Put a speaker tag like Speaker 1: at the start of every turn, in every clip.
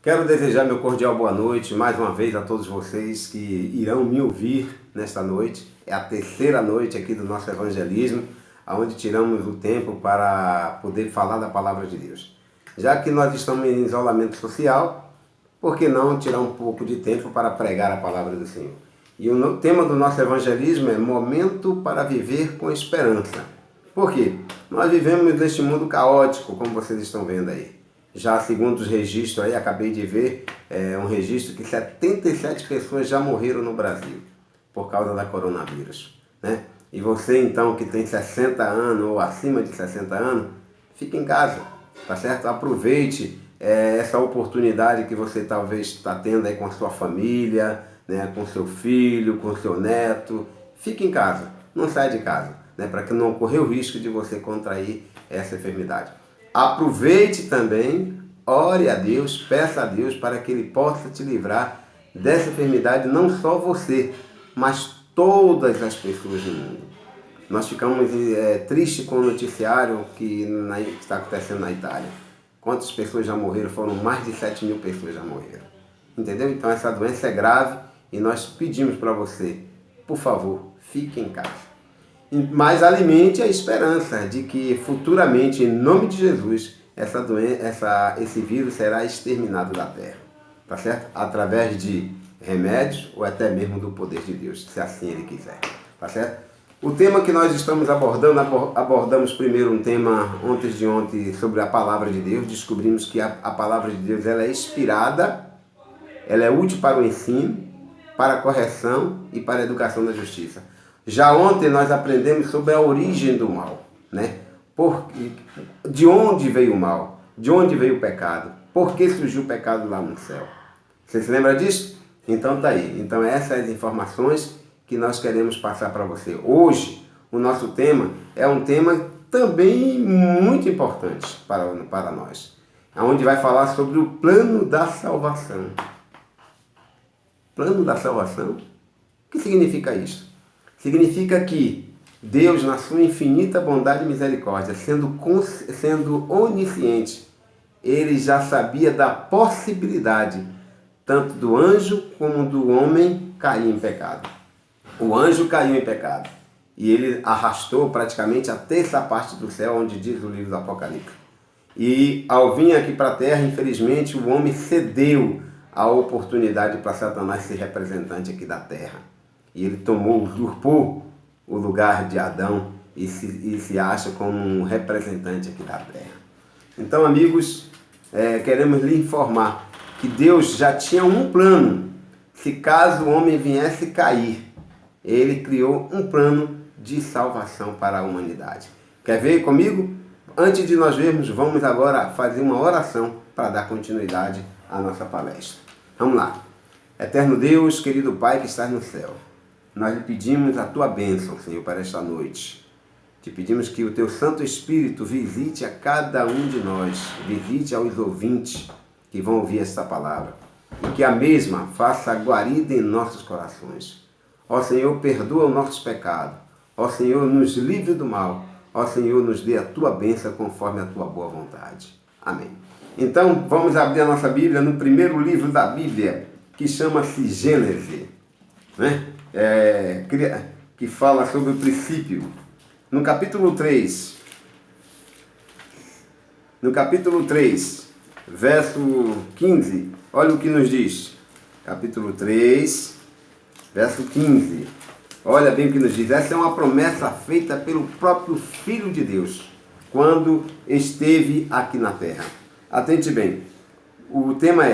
Speaker 1: Quero desejar meu cordial boa noite mais uma vez a todos vocês que irão me ouvir nesta noite. É a terceira noite aqui do nosso evangelismo, onde tiramos o tempo para poder falar da palavra de Deus. Já que nós estamos em isolamento social, por que não tirar um pouco de tempo para pregar a palavra do Senhor? E o tema do nosso evangelismo é Momento para Viver com Esperança. Por quê? Nós vivemos neste mundo caótico, como vocês estão vendo aí. Já segundo os registros aí, acabei de ver um registro que 77 pessoas já morreram no Brasil por causa da coronavírus, né? E você então que tem 60 anos ou acima de 60 anos, fique em casa, tá certo? Aproveite essa oportunidade que você talvez está tendo aí com a sua família, né? Com seu filho, com seu neto. Fique em casa, não saia de casa, né? Para que não ocorra o risco de você contrair essa enfermidade. Aproveite também, ore a Deus, peça a Deus para que Ele possa te livrar dessa enfermidade, não só você, mas todas as pessoas do mundo. Nós ficamos tristes com o noticiário que está acontecendo na Itália. Quantas pessoas já morreram? Foram mais de 7.000 pessoas já morreram. Entendeu? Então essa doença é grave e nós pedimos para você, por favor, fique em casa. Mas alimente a esperança de que futuramente, em nome de Jesus, esse vírus será exterminado da terra, tá certo? Através de remédios ou até mesmo do poder de Deus, se assim Ele quiser, tá certo? O tema que nós estamos abordamos primeiro um tema antes de ontem sobre a palavra de Deus. Descobrimos que a palavra de Deus ela é inspirada, ela é útil para o ensino, para a correção e para a educação da justiça. Já ontem nós aprendemos sobre a origem do mal, né? De onde veio o mal? De onde veio o pecado? Por que surgiu o pecado lá no céu? Você se lembra disso? Então tá aí. Então essas são as informações que nós queremos passar para você. Hoje, o nosso tema é um tema também muito importante para nós, onde vai falar sobre o plano da salvação. Plano da salvação? O que significa isso? Significa que Deus, na sua infinita bondade e misericórdia, sendo onisciente, Ele já sabia da possibilidade, tanto do anjo como do homem cair em pecado. O anjo caiu em pecado e ele arrastou praticamente a terça parte do céu, onde diz o livro do Apocalipse. E ao vir aqui para a terra, infelizmente, o homem cedeu a oportunidade para Satanás ser representante aqui da terra. E ele usurpou o lugar de Adão e se acha como um representante aqui da terra. Então, amigos, queremos lhe informar que Deus já tinha um plano. Se caso o homem viesse cair, Ele criou um plano de salvação para a humanidade. Quer ver comigo? Antes de nós vermos, vamos agora fazer uma oração para dar continuidade à nossa palestra. Vamos lá. Eterno Deus, querido Pai que estás no céu, nós lhe pedimos a Tua bênção, Senhor, para esta noite. Te pedimos que o Teu Santo Espírito visite a cada um de nós, visite aos ouvintes que vão ouvir esta palavra, e que a mesma faça guarida em nossos corações. Ó Senhor, perdoa os nossos pecados. Ó Senhor, nos livre do mal. Ó Senhor, nos dê a Tua bênção conforme a Tua boa vontade. Amém. Então, vamos abrir a nossa Bíblia no primeiro livro da Bíblia, que chama-se Gênesis, né? Que fala sobre o princípio. No capítulo 3, verso 15, olha o que nos diz. Capítulo 3, verso 15. Olha bem o que nos diz. Essa é uma promessa feita pelo próprio Filho de Deus, quando esteve aqui na terra. Atente bem. O tema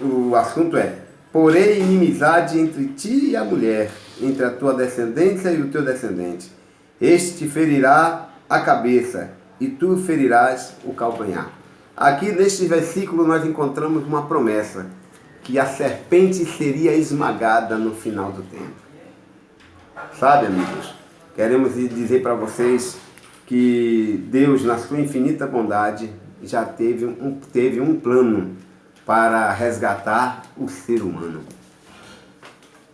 Speaker 1: o assunto é: porém inimizade entre ti e a mulher, entre a tua descendência e o teu descendente. Este te ferirá a cabeça, e tu ferirás o calcanhar. Aqui neste versículo nós encontramos uma promessa, que a serpente seria esmagada no final do tempo. Sabe, amigos, queremos dizer para vocês que Deus, na sua infinita bondade, já teve um plano para resgatar o ser humano.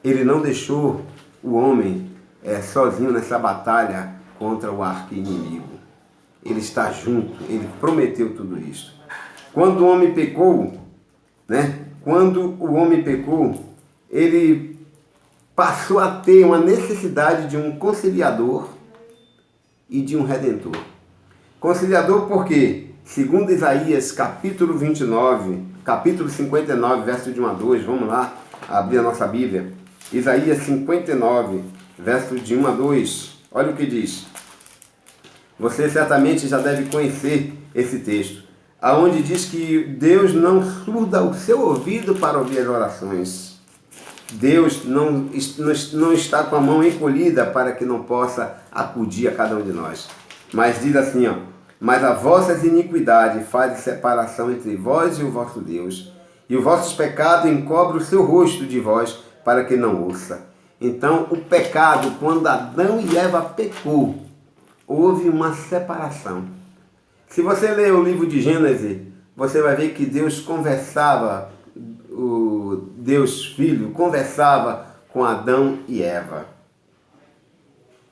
Speaker 1: Ele não deixou o homem sozinho nessa batalha contra o arqui-inimigo. Ele está junto, ele prometeu tudo isso. Quando o homem pecou, né? Quando o homem pecou, ele passou a ter uma necessidade de um conciliador e de um redentor. Conciliador porque, segundo Isaías capítulo 29, capítulo 59, verso de 1 a 2, vamos lá abrir a nossa Bíblia. Isaías 59, verso de 1 a 2, olha o que diz. Você certamente já deve conhecer esse texto, aonde diz que Deus não surda o seu ouvido para ouvir as orações. Deus não está com a mão encolhida para que não possa acudir a cada um de nós. Mas diz assim, ó, mas a vossas iniquidades fazem separação entre vós e o vosso Deus, e o vosso pecado encobre o seu rosto de vós para que não ouça. Então, o pecado, quando Adão e Eva pecou, houve uma separação. Se você ler o livro de Gênesis, você vai ver que Deus conversava, o Deus Filho conversava com Adão e Eva,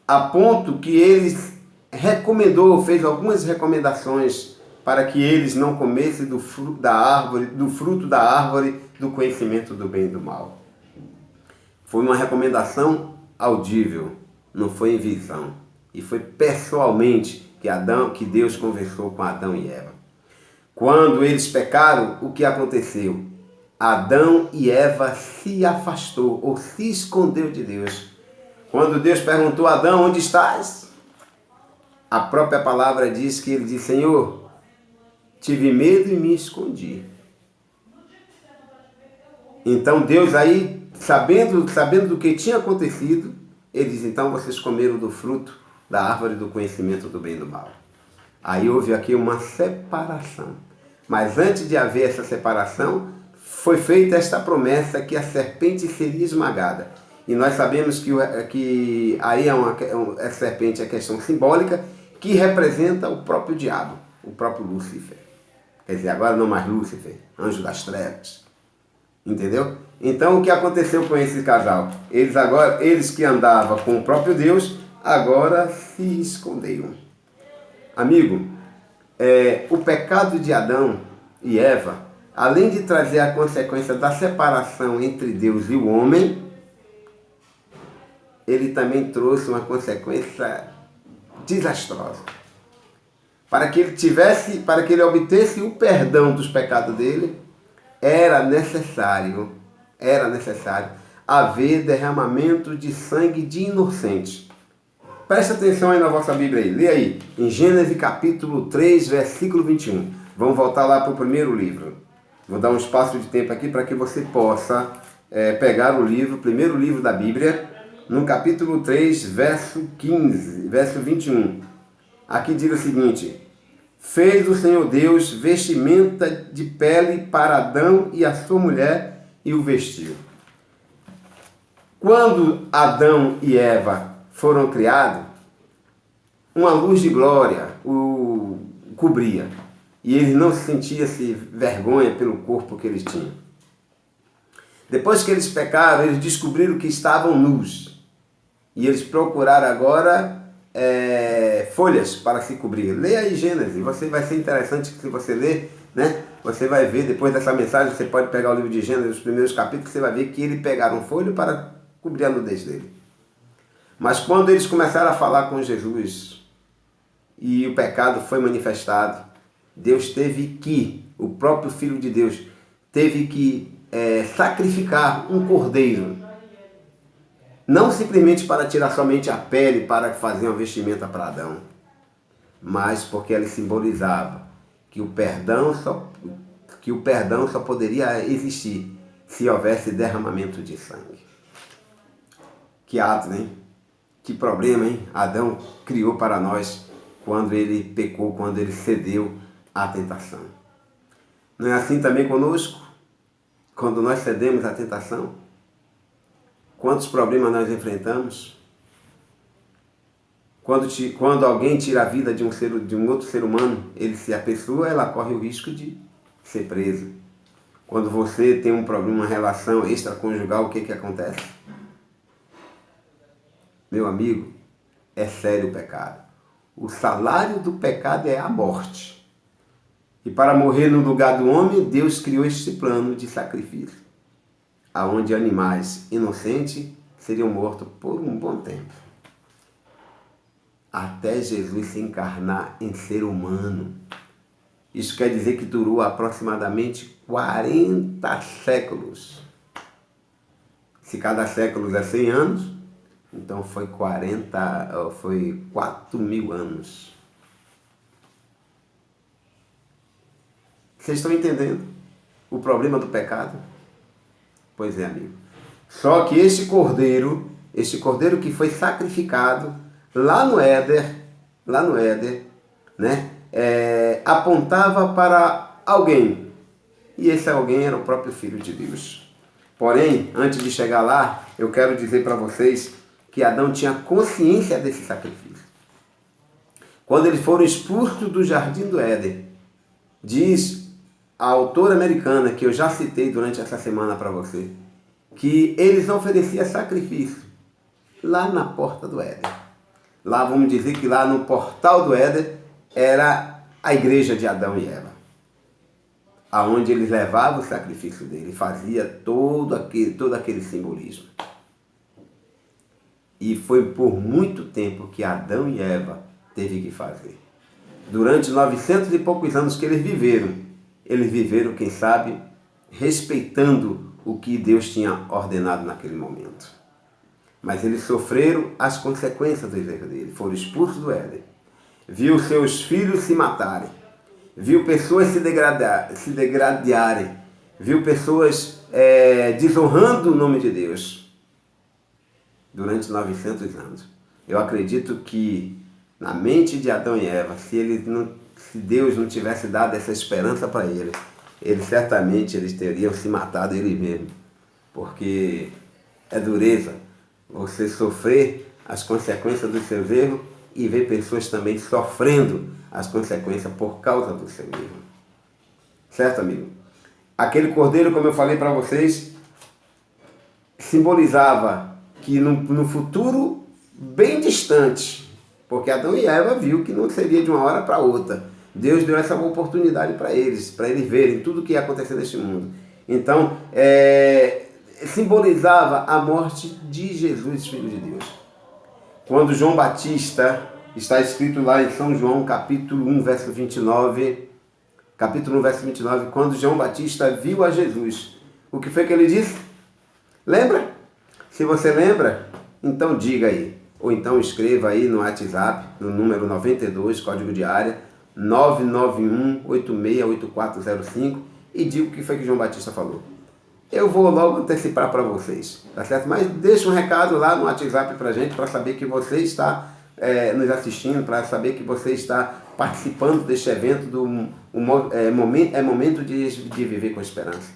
Speaker 1: a ponto que eles fez algumas recomendações para que eles não comessem do fruto da árvore do conhecimento do bem e do mal. Foi uma recomendação audível, não foi em visão. E foi pessoalmente que Deus conversou com Adão e Eva. Quando eles pecaram, o que aconteceu? Adão e Eva se afastou ou se escondeu de Deus. Quando Deus perguntou a Adão, onde estás? A própria palavra diz que ele disse, Senhor, tive medo e me escondi. Então Deus aí, sabendo do que tinha acontecido, ele diz, então vocês comeram do fruto da árvore do conhecimento do bem e do mal. Aí houve aqui uma separação. Mas antes de haver essa separação, foi feita esta promessa que a serpente seria esmagada. E nós sabemos que aí a serpente é questão simbólica, que representa o próprio diabo, o próprio Lúcifer. Quer dizer, agora não mais Lúcifer, anjo das trevas. Entendeu? Então o que aconteceu com esse casal? Eles que andavam com o próprio Deus, agora se esconderam. Amigo, o pecado de Adão e Eva, além de trazer a consequência da separação entre Deus e o homem, ele também trouxe uma consequência desastrosa. Para que ele obtesse o perdão dos pecados dele, era necessário haver derramamento de sangue de inocentes. Presta atenção aí na vossa Bíblia aí. Lê aí, em Gênesis capítulo 3, versículo 21. Vamos voltar lá para o primeiro livro. Vou dar um espaço de tempo aqui para que você possa pegar o primeiro livro da Bíblia, no capítulo 3, verso 15, verso 21. Aqui diz o seguinte, fez o Senhor Deus vestimenta de pele para Adão e a sua mulher e o vestiu. Quando Adão e Eva foram criados, uma luz de glória o cobria. E eles não sentiam vergonha pelo corpo que eles tinham. Depois que eles pecaram, eles descobriram que estavam nus. E eles procuraram agora folhas para se cobrir. Leia aí Gênesis, vai ser interessante se você ler, né? Você vai ver, depois dessa mensagem, você pode pegar o livro de Gênesis, os primeiros capítulos, você vai ver que eles pegaram folha para cobrir a nudez dele. Mas quando eles começaram a falar com Jesus e o pecado foi manifestado, o próprio Filho de Deus, teve que sacrificar um cordeiro. Não simplesmente para tirar somente a pele, para fazer uma vestimenta para Adão, mas porque ele simbolizava que o perdão só poderia existir se houvesse derramamento de sangue. Que ato, hein? Que problema, hein? Adão criou para nós quando ele pecou, quando ele cedeu à tentação. Não é assim também conosco? Quando nós cedemos à tentação? Quantos problemas nós enfrentamos? Quando alguém tira a vida de um outro ser humano, a pessoa ela corre o risco de ser presa. Quando você tem um problema, uma relação extraconjugal, o que acontece? Meu amigo, é sério o pecado. O salário do pecado é a morte. E para morrer no lugar do homem, Deus criou este plano de sacrifício, aonde animais inocentes seriam mortos por um bom tempo, até Jesus se encarnar em ser humano. Isso quer dizer que durou aproximadamente 40 séculos. Se cada século é 100 anos, então foi 4.000 anos. Vocês estão entendendo o problema do pecado? Pois é, amigo. Só que esse cordeiro que foi sacrificado lá no Éden, né, apontava para alguém. E esse alguém era o próprio Filho de Deus. Porém, antes de chegar lá, eu quero dizer para vocês que Adão tinha consciência desse sacrifício. Quando eles foram expulsos do Jardim do Éden, diz a autora americana, que eu já citei durante essa semana para você, que eles ofereciam sacrifício lá na porta do Éden. Lá, vamos dizer que lá no portal do Éden era a igreja de Adão e Eva, aonde eles levavam o sacrifício dele, fazia todo aquele simbolismo. E foi por muito tempo que Adão e Eva teve que fazer. Durante 900 e poucos anos que eles viveram, quem sabe, respeitando o que Deus tinha ordenado naquele momento. Mas eles sofreram as consequências do erro dele, foram expulsos do Éden. Viu seus filhos se matarem, viu pessoas se degradarem, viu pessoas desonrando o nome de Deus durante 900 anos. Eu acredito que na mente de Adão e Eva, se Deus não tivesse dado essa esperança para eles certamente teriam se matado eles mesmos, porque é dureza você sofrer as consequências dos seus erros e ver pessoas também sofrendo as consequências por causa do seu erro. Certo, amigo? Aquele cordeiro, como eu falei para vocês, simbolizava que no futuro bem distante, porque Adão e Eva viu que não seria de uma hora para outra. Deus deu essa oportunidade para eles verem tudo o que ia acontecer neste mundo. Então, simbolizava a morte de Jesus, Filho de Deus. Quando João Batista, está escrito lá em São João, capítulo 1, verso 29, quando João Batista viu a Jesus, o que foi que ele disse? Lembra? Se você lembra, então diga aí, ou então escreva aí no WhatsApp, no número 92, código de área, 991-868405, e diga o que foi que João Batista falou. Eu vou logo antecipar para vocês, tá certo? Mas deixa um recado lá no WhatsApp para a gente, para saber que você está nos assistindo, para saber que você está participando deste evento, momento de viver com esperança.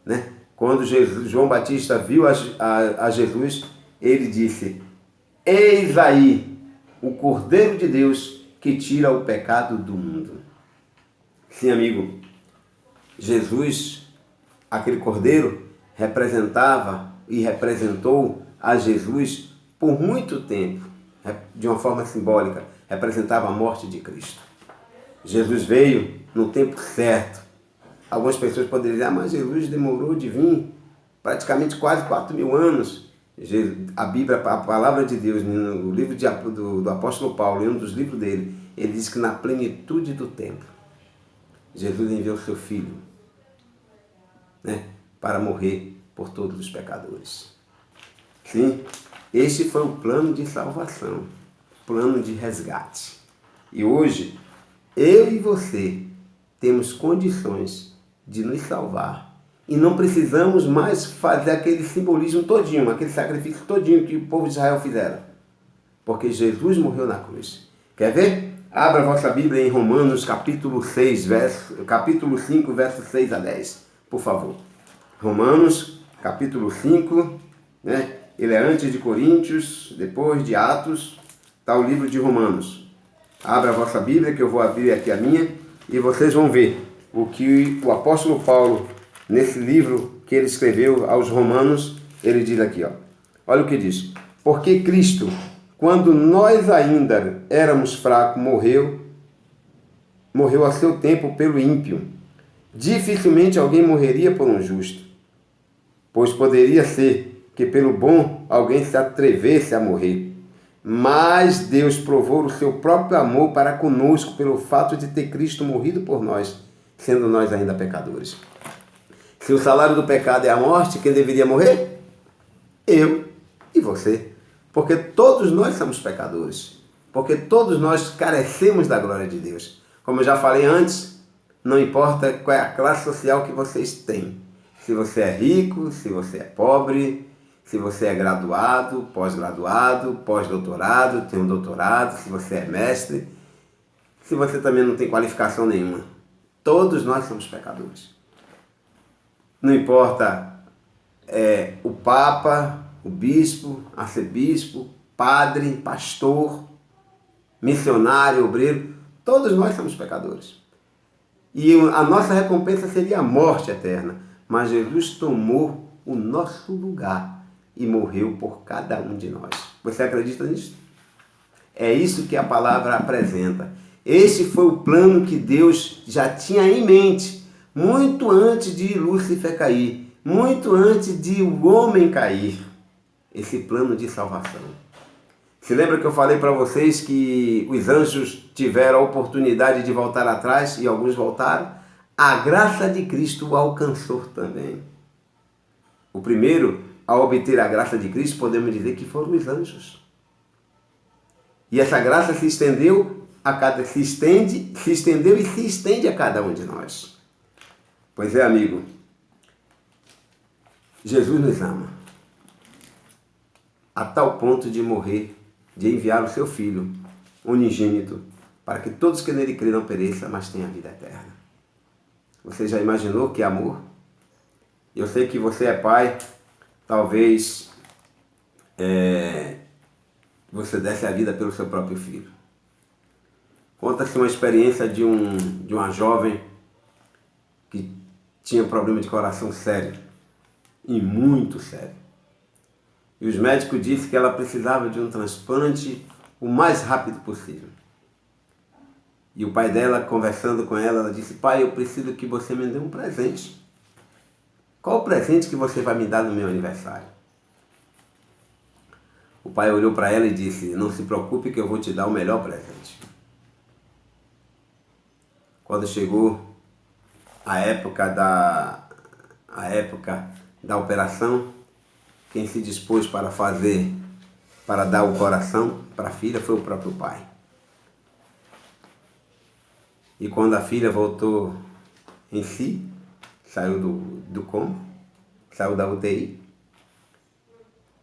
Speaker 1: Né? Quando João Batista viu a Jesus, ele disse: eis aí o Cordeiro de Deus que tira o pecado do mundo. Sim, amigo, Jesus, aquele cordeiro, representava e representou a Jesus por muito tempo, de uma forma simbólica, representava a morte de Cristo. Jesus veio no tempo certo. Algumas pessoas poderiam dizer, mas Jesus demorou de vir praticamente quase 4.000 anos. A Bíblia, a palavra de Deus, no livro do apóstolo Paulo, em um dos livros dele, ele diz que na plenitude do tempo, Jesus enviou seu Filho, né, para morrer por todos os pecadores. Sim, este foi o plano de salvação, plano de resgate. E hoje, eu e você temos condições de nos salvar. E não precisamos mais fazer aquele simbolismo todinho, aquele sacrifício todinho que o povo de Israel fizeram. Porque Jesus morreu na cruz. Quer ver? Abra a vossa Bíblia em Romanos capítulo 5, versos 6 a 10. Por favor. Romanos capítulo 5, né? Ele é antes de Coríntios, depois de Atos, está o livro de Romanos. Abra a vossa Bíblia, que eu vou abrir aqui a minha, e vocês vão ver o que o apóstolo Paulo, nesse livro que ele escreveu aos Romanos, ele diz aqui, ó. Olha o que diz. Porque Cristo, quando nós ainda éramos fracos, morreu morreu a seu tempo pelo ímpio. Dificilmente alguém morreria por um justo, pois poderia ser que pelo bom alguém se atrevesse a morrer. Mas Deus provou o seu próprio amor para conosco pelo fato de ter Cristo morrido por nós, sendo nós ainda pecadores. Se o salário do pecado é a morte, quem deveria morrer? Eu e você. Porque todos nós somos pecadores. Porque todos nós carecemos da glória de Deus. Como eu já falei antes, não importa qual é a classe social que vocês têm. Se você é rico, se você é pobre, se você é graduado, pós-graduado, pós-doutorado, tem um doutorado, se você é mestre, se você também não tem qualificação nenhuma. Todos nós somos pecadores. Não importa o Papa, o bispo, arcebispo, padre, pastor, missionário, obreiro, todos nós somos pecadores. E a nossa recompensa seria a morte eterna. Mas Jesus tomou o nosso lugar e morreu por cada um de nós. Você acredita nisso? É isso que a palavra apresenta. Esse foi o plano que Deus já tinha em mente, muito antes de Lúcifer cair, muito antes de o homem cair. Esse plano de salvação. Se lembra que eu falei para vocês que os anjos tiveram a oportunidade de voltar atrás e alguns voltaram? A graça de Cristo o alcançou também. O primeiro a obter a graça de Cristo, podemos dizer que foram os anjos. E essa graça se estendeu se estendeu e se estende a cada um de nós. Pois é, amigo, Jesus nos ama a tal ponto de morrer, de enviar o seu Filho unigênito, para que todos que nele crêem não pereçam, mas tenham a vida eterna. Você já imaginou que amor? Eu sei que você é pai, talvez você desse a vida pelo seu próprio filho. Conta-se uma experiência de uma jovem que tinha um problema de coração sério, e muito sério. E os médicos disseram que ela precisava de um transplante o mais rápido possível. E o pai dela, conversando com ela, ela disse: pai, eu preciso que você me dê um presente. Qual o presente que você vai me dar no meu aniversário? O pai olhou para ela e disse: não se preocupe que eu vou te dar o melhor presente. Quando chegou a época da operação, quem se dispôs para dar o coração para a filha foi o próprio pai. E quando a filha voltou em si, saiu do coma, saiu da UTI,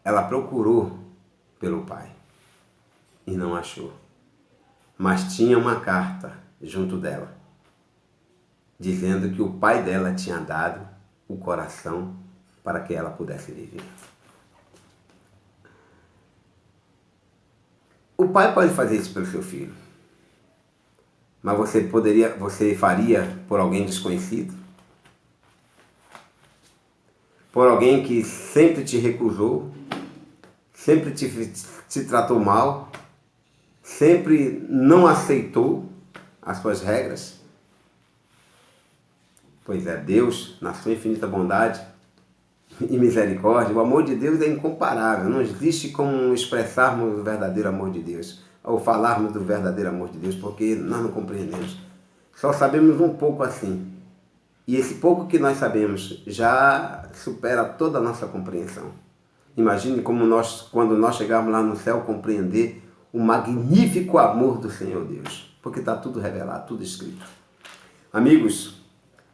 Speaker 1: ela procurou pelo pai e não achou. Mas tinha uma carta junto dela, dizendo que o pai dela tinha dado o coração para que ela pudesse viver. O pai pode fazer isso pelo seu filho, mas você faria por alguém desconhecido? Por alguém que sempre te recusou, sempre te tratou mal, sempre não aceitou as suas regras? Pois é, Deus, na sua infinita bondade e misericórdia, o amor de Deus é incomparável. Não existe como expressarmos o verdadeiro amor de Deus, ou falarmos do verdadeiro amor de Deus, porque nós não compreendemos. Só sabemos um pouco assim. E esse pouco que nós sabemos já supera toda a nossa compreensão. Imagine como quando nós chegarmos lá no céu, compreender o magnífico amor do Senhor Deus. Porque está tudo revelado, tudo escrito. Amigos,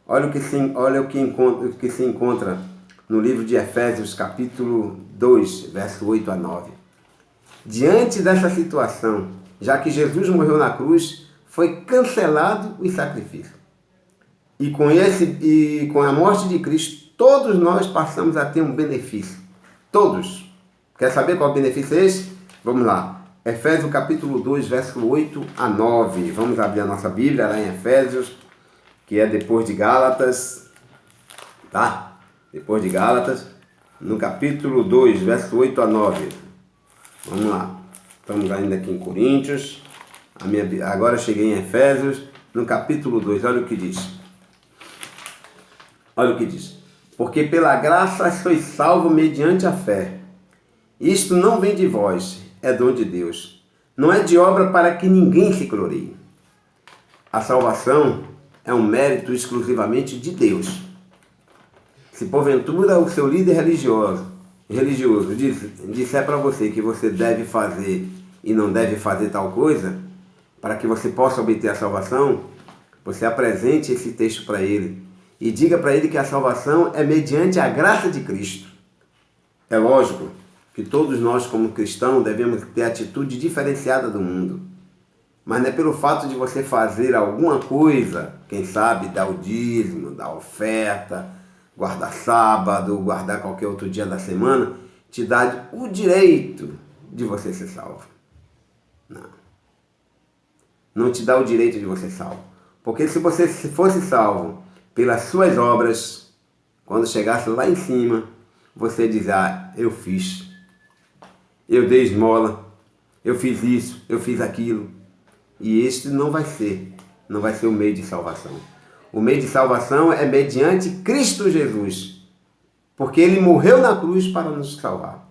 Speaker 1: olha o que se encontra no livro de Efésios, capítulo 2, verso 8 a 9. Diante dessa situação, já que Jesus morreu na cruz, foi cancelado o sacrifício. E com a morte de Cristo, todos nós passamos a ter um benefício. Todos. Quer saber qual benefício é esse? Vamos lá. Efésios capítulo 2, verso 8 a 9. Vamos abrir a nossa Bíblia lá em Efésios, que é depois de Gálatas. Tá? Depois de Gálatas, no capítulo 2, verso 8 a 9. Vamos lá. Estamos ainda aqui em Coríntios. Agora cheguei em Efésios. no capítulo 2, olha o que diz. Olha o que diz. Porque pela graça sois salvos mediante a fé. Isto não vem de vós, é dom de Deus. Não é de obra para que ninguém se glorie. A salvação é um mérito exclusivamente de Deus. Se porventura o seu líder religioso disser para você que você deve fazer e não deve fazer tal coisa, para que você possa obter a salvação, você apresente esse texto para ele e diga para ele que a salvação é mediante a graça de Cristo. É lógico que todos nós, como cristãos, devemos ter atitude diferenciada do mundo. Mas não é pelo fato de você fazer alguma coisa, quem sabe dar o dízimo, dar a oferta, guardar sábado, guardar qualquer outro dia da semana, te dá o direito de você ser salvo. Não. Não te dá o direito de você ser salvo. Porque se você fosse salvo pelas suas obras, quando chegasse lá em cima, você diz, eu fiz, eu dei esmola, eu fiz isso, eu fiz aquilo. E este não vai ser o meio de salvação. O meio de salvação é mediante Cristo Jesus, porque Ele morreu na cruz para nos salvar.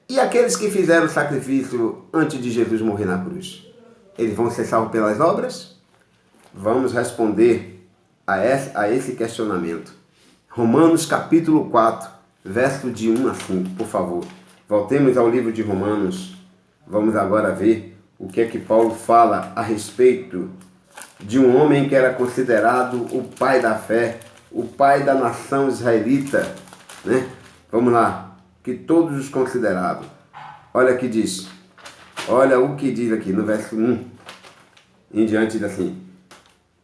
Speaker 1: E aqueles que fizeram o sacrifício antes de Jesus morrer na cruz, eles vão ser salvos pelas obras? Vamos responder a esse questionamento. Romanos capítulo 4, verso de 1 a 5, por favor. Voltemos ao livro de Romanos. Vamos agora ver o que é que Paulo fala a respeito de um homem que era considerado o pai da fé, o pai da nação israelita, né? Vamos lá, que todos os consideravam. Olha o que diz. Olha o que diz aqui no verso 1 em diante, diz assim: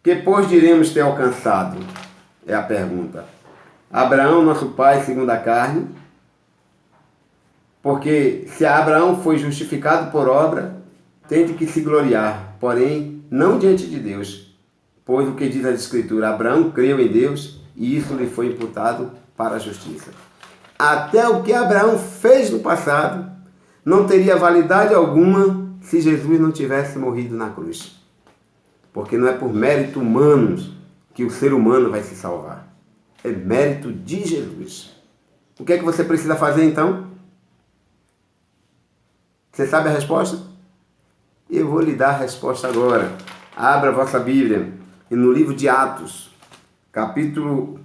Speaker 1: que pois diremos ter alcançado? É a pergunta. Abraão, nosso pai, segundo a carne, porque se Abraão foi justificado por obra, tem de que se gloriar, porém, não diante de Deus. Pois o que diz a Escritura, Abraão creu em Deus e isso lhe foi imputado para a justiça. Até o que Abraão fez no passado não teria validade alguma se Jesus não tivesse morrido na cruz. Porque não é por mérito humano que o ser humano vai se salvar. É mérito de Jesus. O que é que você precisa fazer então? Você sabe a resposta? Eu vou lhe dar a resposta agora. Abra a vossa Bíblia e no livro de Atos, capítulo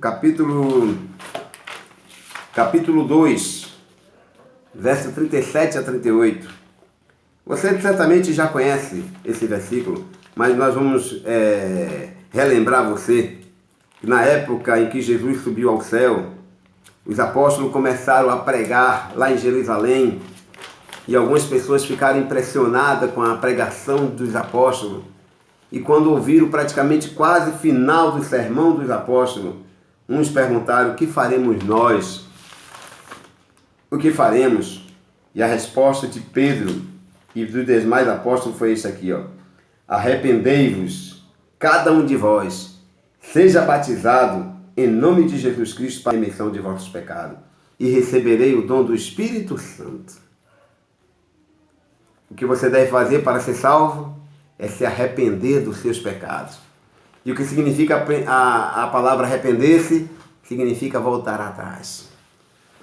Speaker 1: 2, verso 37 a 38. Você certamente já conhece esse versículo, mas nós vamos relembrar você que na época em que Jesus subiu ao céu, os apóstolos começaram a pregar lá em Jerusalém, e algumas pessoas ficaram impressionadas com a pregação dos apóstolos. E quando ouviram praticamente quase o final do sermão dos apóstolos, uns perguntaram: o que faremos nós? O que faremos? E a resposta de Pedro e dos demais apóstolos foi isso aqui, ó: arrependei-vos, cada um de vós, seja batizado em nome de Jesus Cristo para a remissão de vossos pecados, e receberei o dom do Espírito Santo. O que você deve fazer para ser salvo é se arrepender dos seus pecados. E o que significa a palavra arrepender-se? Significa voltar atrás.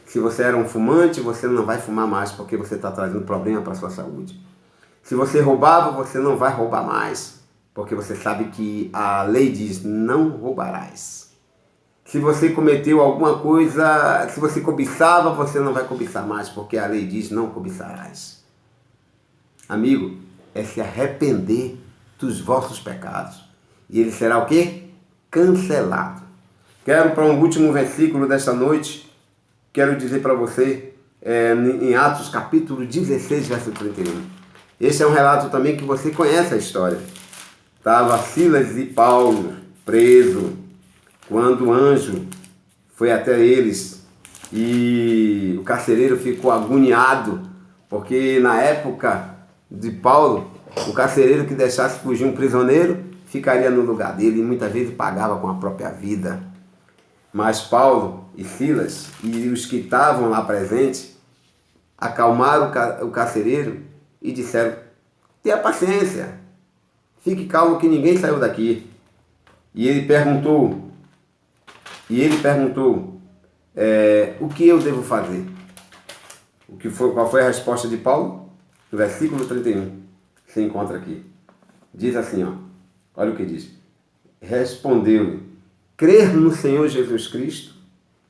Speaker 1: Se você era um fumante, você não vai fumar mais, porque você está trazendo problema para a sua saúde. Se você roubava, você não vai roubar mais, porque você sabe que a lei diz: não roubarás. Se você cometeu alguma coisa, se você cobiçava, você não vai cobiçar mais, porque a lei diz: não cobiçarás. Amigo, é se arrepender dos vossos pecados. E ele será o quê? Cancelado. Quero, para um último versículo desta noite, quero dizer para você, em Atos capítulo 16, verso 31. Esse é um relato também que você conhece a história. Estava Silas e Paulo preso, quando o anjo foi até eles e o carcereiro ficou agoniado, porque na época de Paulo, o carcereiro que deixasse fugir um prisioneiro ficaria no lugar dele e muitas vezes pagava com a própria vida. Mas Paulo e Silas e os que estavam lá presentes acalmaram o carcereiro e disseram: tenha paciência, Fique calmo que ninguém saiu daqui. E ele perguntou, o que eu devo fazer? Qual foi a resposta de Paulo? No versículo 31, você encontra aqui. Diz assim, olha o que diz. Respondeu-lhe, crer no Senhor Jesus Cristo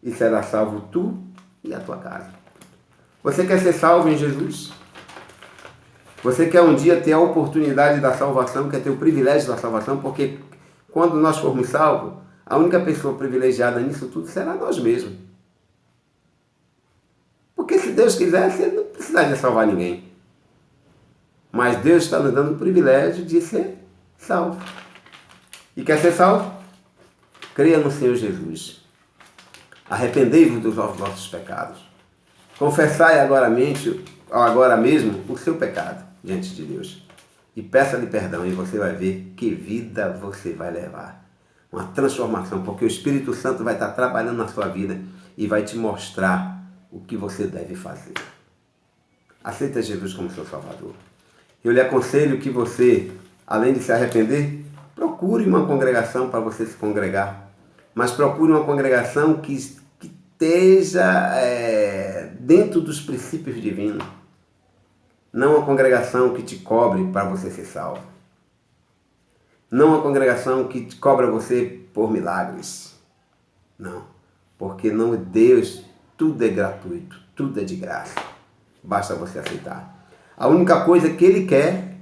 Speaker 1: e será salvo tu e a tua casa. Você quer ser salvo em Jesus? Você quer um dia ter a oportunidade da salvação, quer ter o privilégio da salvação, porque quando nós formos salvos, a única pessoa privilegiada nisso tudo será nós mesmos. Porque se Deus quiser, você não precisaria salvar ninguém. Mas Deus está nos dando o privilégio de ser salvo. E quer ser salvo? Creia no Senhor Jesus. Arrependei-vos dos vossos pecados. Confessai agora mesmo o seu pecado diante de Deus. E peça-lhe perdão e você vai ver que vida você vai levar. Uma transformação, porque o Espírito Santo vai estar trabalhando na sua vida e vai te mostrar o que você deve fazer. Aceita Jesus como seu Salvador. Eu lhe aconselho que você, além de se arrepender, procure uma congregação para você se congregar. Mas procure uma congregação que esteja dentro dos princípios divinos. Não uma congregação que te cobre para você ser salvo. Não uma congregação que te cobra você por milagres. Não. Porque não é Deus, tudo é gratuito, tudo é de graça. Basta você aceitar. A única coisa que Ele quer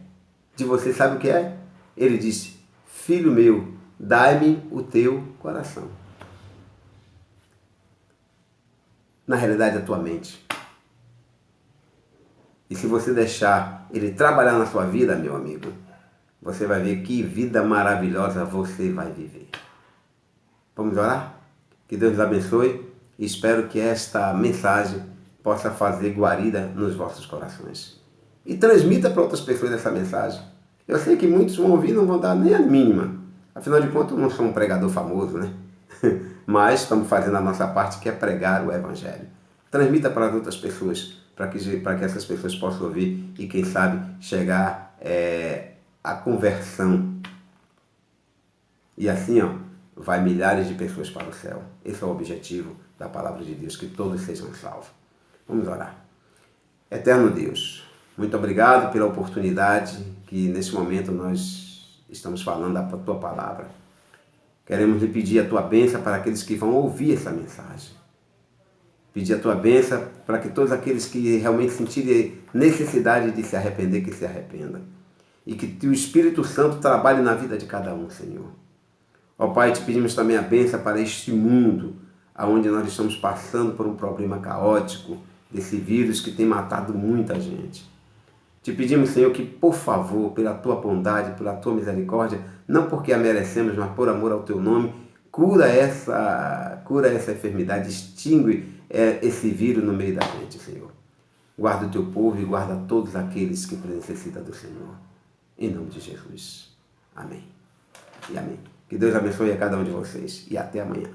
Speaker 1: de você, sabe o que é? Ele disse, filho meu, dai-me o teu coração. Na realidade, a tua mente. E se você deixar Ele trabalhar na sua vida, meu amigo, você vai ver que vida maravilhosa você vai viver. Vamos orar? Que Deus nos abençoe e espero que esta mensagem possa fazer guarida nos vossos corações. E transmita para outras pessoas essa mensagem. Eu sei que muitos vão ouvir e não vão dar nem a mínima. Afinal de contas, eu não sou um pregador famoso, né? Mas estamos fazendo a nossa parte, que é pregar o Evangelho. Transmita para as outras pessoas, para que essas pessoas possam ouvir e, quem sabe, chegar à conversão. E assim, vai milhares de pessoas para o céu. Esse é o objetivo da palavra de Deus, que todos sejam salvos. Vamos orar. Eterno Deus, muito obrigado pela oportunidade que nesse momento nós estamos falando da Tua palavra. Queremos lhe pedir a Tua bênção para aqueles que vão ouvir essa mensagem. Pedir a Tua bênção para que todos aqueles que realmente sentirem necessidade de se arrepender, que se arrependam. E que o Espírito Santo trabalhe na vida de cada um, Senhor. Ó Pai, te pedimos também a bênção para este mundo, onde nós estamos passando por um problema caótico, desse vírus que tem matado muita gente. Te pedimos, Senhor, que por favor, pela Tua bondade, pela Tua misericórdia, não porque a merecemos, mas por amor ao Teu nome, cura essa enfermidade, extingue esse vírus no meio da gente, Senhor. Guarda o Teu povo e guarda todos aqueles que necessitam do Senhor. Em nome de Jesus. Amém. E amém. Que Deus abençoe a cada um de vocês. E até amanhã.